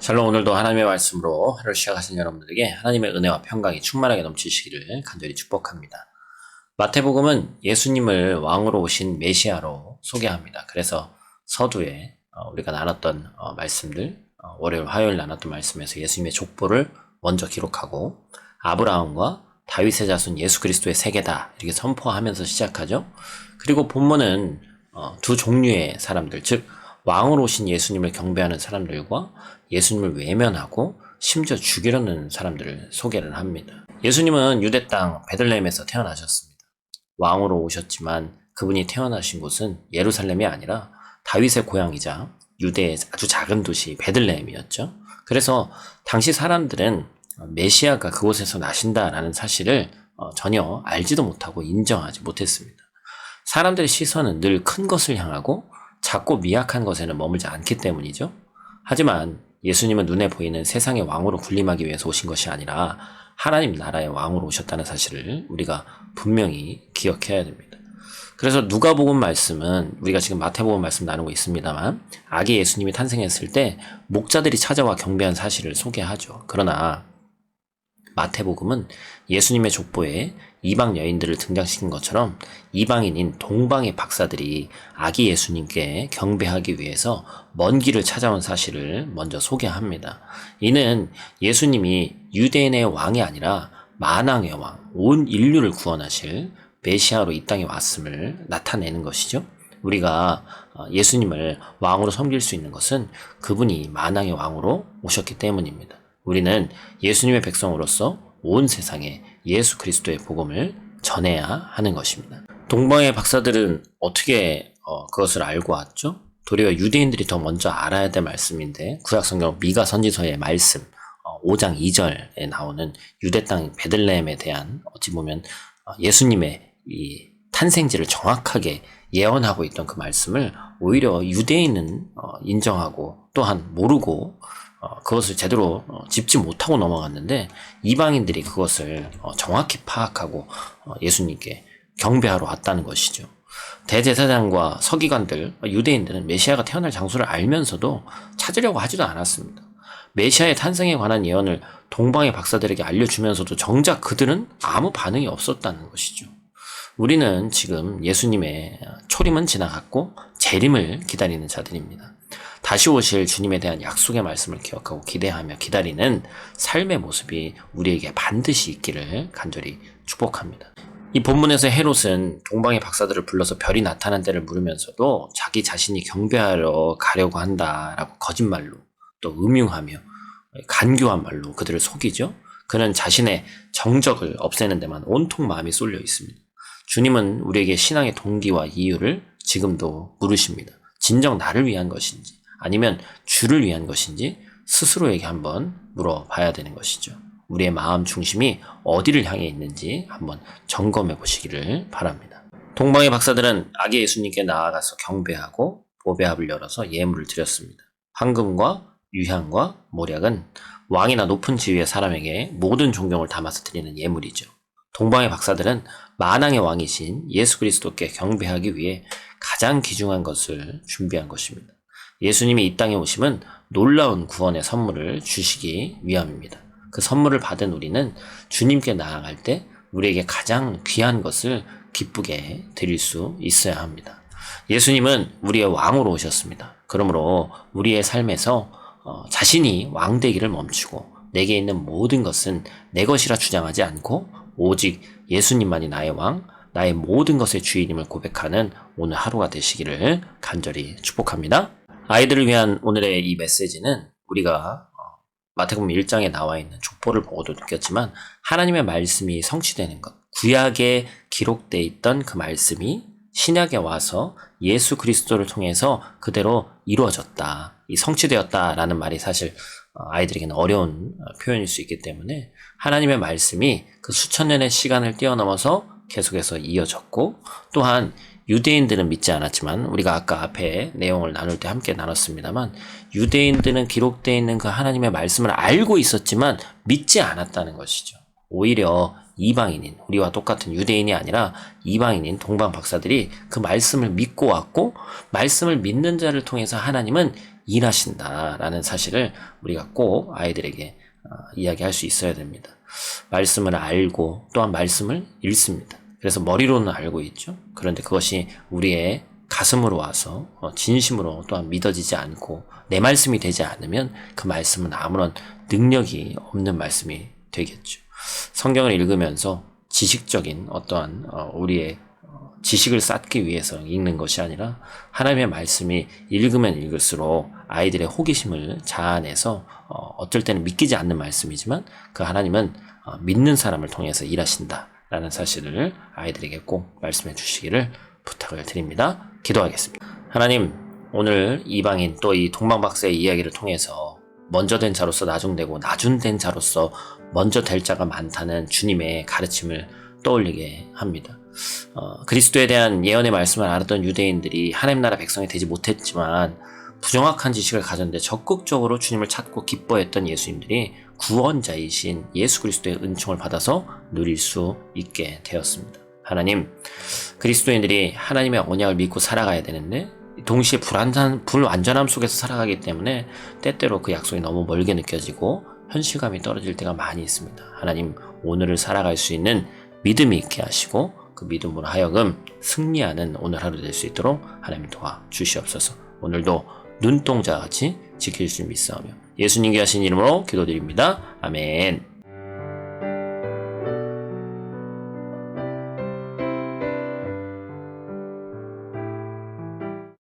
샬롬. 오늘도 하나님의 말씀으로 하루를 시작하신 여러분들에게 하나님의 은혜와 평강이 충만하게 넘치시기를 간절히 축복합니다. 마태복음은 예수님을 왕으로 오신 메시아로 소개합니다. 그래서 서두에 우리가 나눴던 말씀들, 월요일, 화요일 나눴던 말씀에서 예수님의 족보를 먼저 기록하고 아브라함과 다윗의 자손 예수 그리스도의 세계다 이렇게 선포하면서 시작하죠. 그리고 본문은 두 종류의 사람들, 즉 왕으로 오신 예수님을 경배하는 사람들과 예수님을 외면하고 심지어 죽이려는 사람들을 소개를 합니다. 예수님은 유대 땅 베들레헴에서 태어나셨습니다. 왕으로 오셨지만 그분이 태어나신 곳은 예루살렘이 아니라 다윗의 고향이자 유대의 아주 작은 도시 베들레헴이었죠. 그래서 당시 사람들은 메시아가 그곳에서 나신다라는 사실을 전혀 알지도 못하고 인정하지 못했습니다. 사람들의 시선은 늘 큰 것을 향하고 작고 미약한 것에는 머물지 않기 때문이죠. 하지만 예수님은 눈에 보이는 세상의 왕으로 군림하기 위해서 오신 것이 아니라 하나님 나라의 왕으로 오셨다는 사실을 우리가 분명히 기억해야 됩니다. 그래서 누가복음 말씀은 우리가 지금 마태복음 말씀 나누고 있습니다만 아기 예수님이 탄생했을 때 목자들이 찾아와 경배한 사실을 소개하죠. 그러나 마태복음은 예수님의 족보에 이방 여인들을 등장시킨 것처럼 이방인인 동방의 박사들이 아기 예수님께 경배하기 위해서 먼 길을 찾아온 사실을 먼저 소개합니다. 이는 예수님이 유대인의 왕이 아니라 만왕의 왕, 온 인류를 구원하실 메시아로 이 땅에 왔음을 나타내는 것이죠. 우리가 예수님을 왕으로 섬길 수 있는 것은 그분이 만왕의 왕으로 오셨기 때문입니다. 우리는 예수님의 백성으로서 온 세상에 예수 그리스도의 복음을 전해야 하는 것입니다. 동방의 박사들은 어떻게 그것을 알고 왔죠? 도리어 유대인들이 더 먼저 알아야 될 말씀인데 구약성경 미가 선지서의 말씀 5장 2절에 나오는 유대 땅 베들레헴에 대한 어찌 보면 예수님의 이 탄생지를 정확하게 예언하고 있던 그 말씀을 오히려 유대인은 인정하고 또한 모르고 그것을 제대로 짚지 못하고 넘어갔는데 이방인들이 그것을 정확히 파악하고 예수님께 경배하러 왔다는 것이죠. 대제사장과 서기관들, 유대인들은 메시아가 태어날 장소를 알면서도 찾으려고 하지도 않았습니다. 메시아의 탄생에 관한 예언을 동방의 박사들에게 알려주면서도 정작 그들은 아무 반응이 없었다는 것이죠. 우리는 지금 예수님의 초림은 지나갔고 재림을 기다리는 자들입니다. 다시 오실 주님에 대한 약속의 말씀을 기억하고 기대하며 기다리는 삶의 모습이 우리에게 반드시 있기를 간절히 축복합니다. 이 본문에서 헤롯은 동방의 박사들을 불러서 별이 나타난 때를 물으면서도 자기 자신이 경배하러 가려고 한다라고 거짓말로 또 음흉하며 간교한 말로 그들을 속이죠. 그는 자신의 정적을 없애는 데만 온통 마음이 쏠려 있습니다. 주님은 우리에게 신앙의 동기와 이유를 지금도 물으십니다. 진정 나를 위한 것인지 아니면 주를 위한 것인지 스스로에게 한번 물어봐야 되는 것이죠. 우리의 마음 중심이 어디를 향해 있는지 한번 점검해 보시기를 바랍니다. 동방의 박사들은 아기 예수님께 나아가서 경배하고 보배합을 열어서 예물을 드렸습니다. 황금과 유향과 모략은 왕이나 높은 지위의 사람에게 모든 존경을 담아서 드리는 예물이죠. 동방의 박사들은 만왕의 왕이신 예수 그리스도께 경배하기 위해 가장 귀중한 것을 준비한 것입니다. 예수님이 이 땅에 오심은 놀라운 구원의 선물을 주시기 위함입니다. 그 선물을 받은 우리는 주님께 나아갈 때 우리에게 가장 귀한 것을 기쁘게 드릴 수 있어야 합니다. 예수님은 우리의 왕으로 오셨습니다. 그러므로 우리의 삶에서 자신이 왕 되기를 멈추고 내게 있는 모든 것은 내 것이라 주장하지 않고 오직 예수님만이 나의 왕, 나의 모든 것의 주인임을 고백하는 오늘 하루가 되시기를 간절히 축복합니다. 아이들을 위한 오늘의 이 메시지는 우리가 마태복음 1장에 나와 있는 족보를 보고도 느꼈지만 하나님의 말씀이 성취되는 것, 구약에 기록되어 있던 그 말씀이 신약에 와서 예수 그리스도를 통해서 그대로 이루어졌다, 이 성취되었다라는 말이 사실 아이들에게는 어려운 표현일 수 있기 때문에 하나님의 말씀이 그 수천 년의 시간을 뛰어넘어서 계속해서 이어졌고 또한 유대인들은 믿지 않았지만 우리가 아까 앞에 내용을 나눌 때 함께 나눴습니다만 유대인들은 기록되어 있는 그 하나님의 말씀을 알고 있었지만 믿지 않았다는 것이죠. 오히려 이방인인 우리와 똑같은 유대인이 아니라 이방인인 동방 박사들이 그 말씀을 믿고 왔고 말씀을 믿는 자를 통해서 하나님은 일하신다라는 사실을 우리가 꼭 아이들에게 이야기할 수 있어야 됩니다. 말씀을 알고 또한 말씀을 읽습니다. 그래서 머리로는 알고 있죠. 그런데 그것이 우리의 가슴으로 와서 진심으로 또한 믿어지지 않고 내 말씀이 되지 않으면 그 말씀은 아무런 능력이 없는 말씀이 되겠죠. 성경을 읽으면서 지식적인 어떠한 우리의 지식을 쌓기 위해서 읽는 것이 아니라 하나님의 말씀이 읽으면 읽을수록 아이들의 호기심을 자아내서 어떨 때는 믿기지 않는 말씀이지만 그 하나님은 믿는 사람을 통해서 일하신다라는 사실을 아이들에게 꼭 말씀해 주시기를 부탁을 드립니다. 기도하겠습니다. 하나님, 오늘 이방인 또 이 동방박사의 이야기를 통해서 먼저 된 자로서 나중되고 나중된 자로서 먼저 될 자가 많다는 주님의 가르침을 떠올리게 합니다. 그리스도에 대한 예언의 말씀을 알았던 유대인들이 하나님 나라 백성이 되지 못했지만 부정확한 지식을 가졌는데 적극적으로 주님을 찾고 기뻐했던 예수님들이 구원자이신 예수 그리스도의 은총을 받아서 누릴 수 있게 되었습니다. 하나님, 그리스도인들이 하나님의 언약을 믿고 살아가야 되는데 동시에 불완전함 속에서 살아가기 때문에 때때로 그 약속이 너무 멀게 느껴지고 현실감이 떨어질 때가 많이 있습니다. 하나님, 오늘을 살아갈 수 있는 믿음이 있게 하시고 그 믿음으로 하여금 승리하는 오늘 하루 될 수 있도록 하나님 도와주시옵소서. 오늘도 눈동자같이 지킬 수 믿사오며 예수님께 하신 이름으로 기도드립니다. 아멘.